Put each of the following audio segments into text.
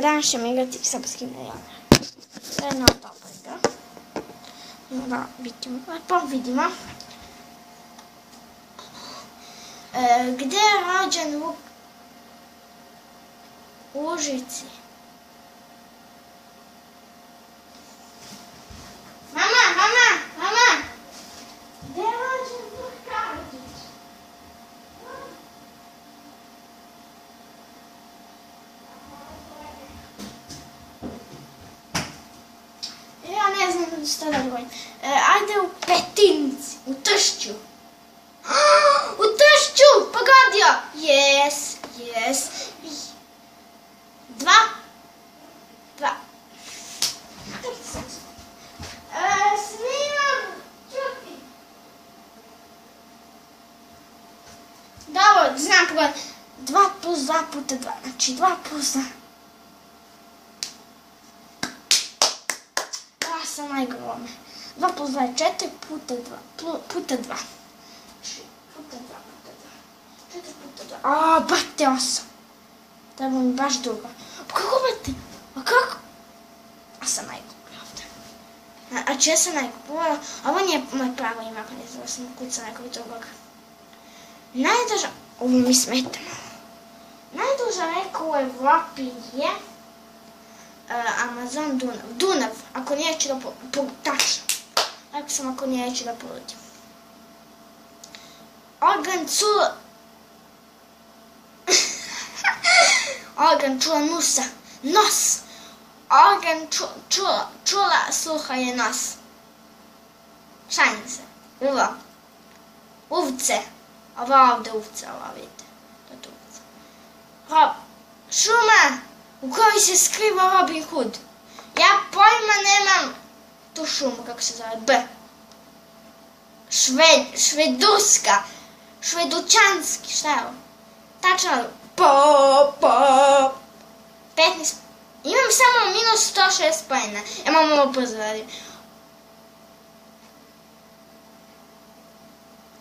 Danas ćemo igrati srpski milioner. To je jedna dobra igra. Mora biti lepo, vidimo. Gde je rođen Vuk? U Užici. Mama! Gde je rođen Vuk Karadžić? Ja ne znam šta da govorim. Ajde u Petinci, u Tršću. U Tršću! Pogodio! Yes. Dva. Snimam! Čuti! Dobro, znam pogodio. 2 plus 2 puta 2. Znači 2 plus 2. Ja sam najgore ovome. 2 plus 2 je 4 puta 2. Puta 2. 4 puta 2. Aaa, bate 8. Treba mi baš dugo. Kako bate? A kako? A sam najgore ovdje. Znači ja sam najgore. Ovo nije moj pravo ime, ako ne znam, sam kuca nekog drugog. Najduža... Ovo mi smetamo. Najduža reka u Evropi je... Amazon Dunav. Ako neću da tačno. Rekao sam ako neću da porudim. Organ čula nusa. Nos. Organ čula sluha je nos. Šajnim se. Uvo. Uvce. Ovo ovdje uvce, ovo vidite. To je uvce. Šuma u kojoj se skriva Robin Hood. Ja pojma nemam tu šumu, kako se zove, B. Šveduska. Švedučanski, šta je ovo? Tačno, po. 15. Imam samo minus 106 pojena. Ja moram ovo brzo radim.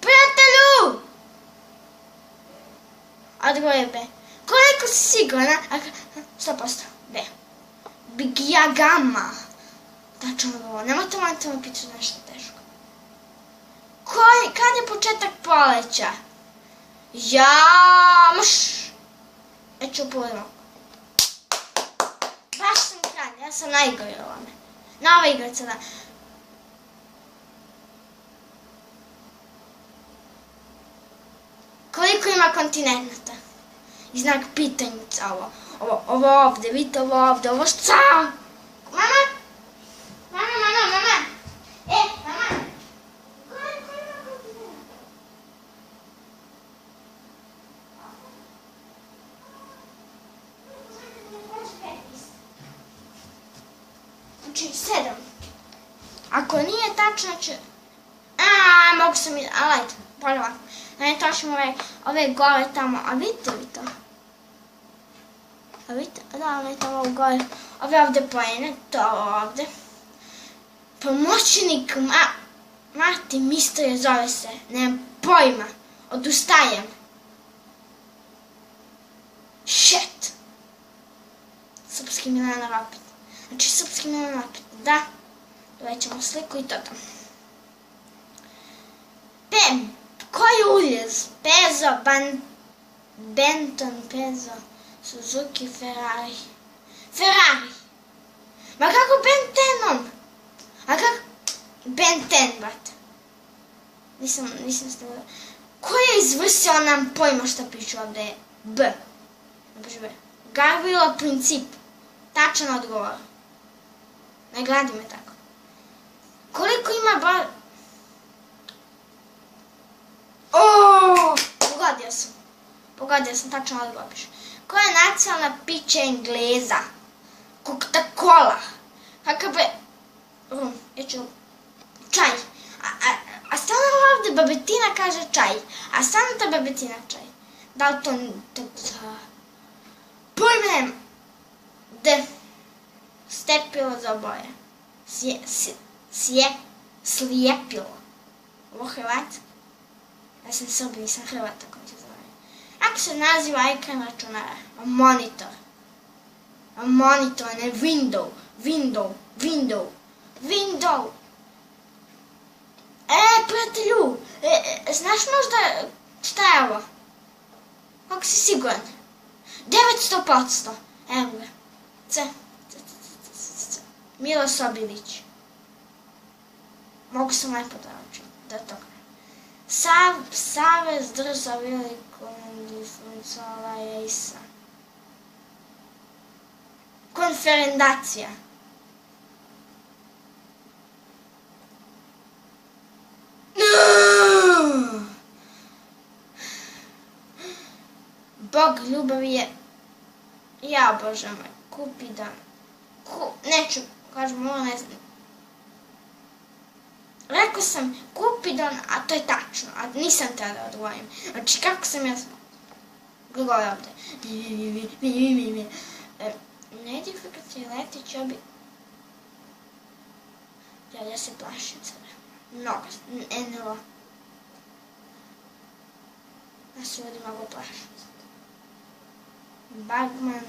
Prijatelju! Odgovor je B. Koliko si sigurna? 100%. B. Bigjagama. Tačno ovo. Nemojte me pitati nešto teško. Kad je početak poleća? Ću pojmo. Baš sam kralj. Ja sam najgori u ovome. Na ova igraca da. Koliko ima kontinenta? I znak pitanjica ovo. Ovo ovdje, vidite ovo ovdje, ovo šta? Mama! Mama! Mama! Koliko ima kontinenta? Znači 7. Ako nije tačno će... mogu sam i... Ali ajde, bolje ovako. Ne točimo ove gore tamo, a vidite li to? A vidite, da, ove tamo gore. Ove ovdje pojene, to ovdje. Pomoćnik Martin Mistrije zove se, nemam pojma. Odustajem. Shit. Srpski milioner opet. Znači srpski milioner opet, da. Dovećemo sliku i to tamo. Pem. Koji uljez? Pezo, Benton, Pezo, Suzuki, Ferrari. Ferrari! Ma kako Bentenom? A kako? Benten, brate. Nisam stavila. Ko je izvrsio nam pojma šta piše ovdje? B. Garvilo princip. Tačan odgovor. Ne gledi me tako. Koliko ima Pogodio sam, tačno odgovor piše. Koja je nacionalna pića Engleza? Coca-Cola. Kakav je... Čaj. A stalno ovdje babetina kaže čaj. A stalno ta babetina čaj. Da li to... Pojmenem. D. Stepilo za oboje. Slijepilo. Ovo Hrvatska? Ja sam Srbi, nisam Hrvat, tako mi se zove. Ako se naziva ekran računara, monitor. Monitor, ne window. Prijatelju, znaš možda šta je ovo? Kako si siguran? 900%. Evo ga. Milo Sobilić. Mogu sam lepo da toga. Savez država velikog diferencijala EISA. Konferendacija. Bog ljubavi je... Ja, Bože moj, Kupidan. Neću, kažem, ovo ne znam. Rekao sam Kupidan, a to je tačno, a nisam tada da odgovorim. Znači, kako sam ja gledala ovde? Neidifikacija letić obi... Ja se plašim sada. Mnogo, NLO. Ja se ovdje mnogo plašim sada. Bagman...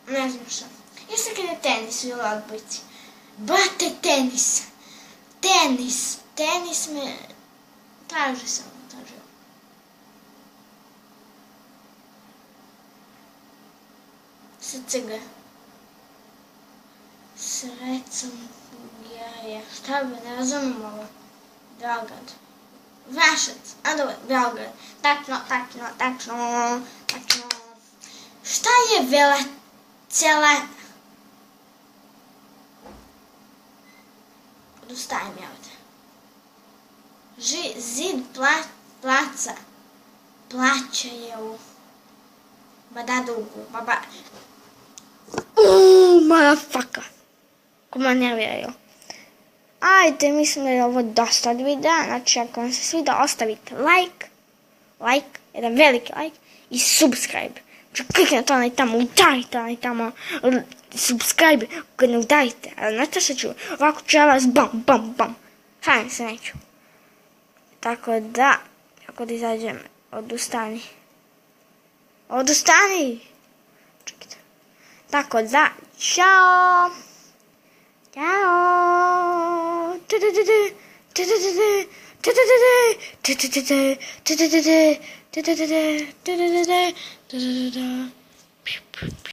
Ne znam šta. Jeste kad je tenis ili odbojci? Brate, tenis! Tenis me... Traži sam. SCG. Srecom Jaja. Šta bi, ne razumijem ovo. Beograd. Vrašac. A dobro, Beograd. Tačno. Šta je Velecele? Odustajem ja ovdje. Zid placa. Plaća je u... Badadugu. Motherfucker. Ko me nerviraju. Ajde, mislim da je ovo dosta od videa. Znači, ako vam se svida, ostavite like, jedan veliki like i subscribe. Znači, kliknete onaj tamo, udarite onaj tamo, subscribe, ako ne udarite. Ali znate što ću, ovako ću ja vas bam. Hajde se neću. Tako da, kako da izađem, odustani. Čekajte. Tako da, čao. Ciao.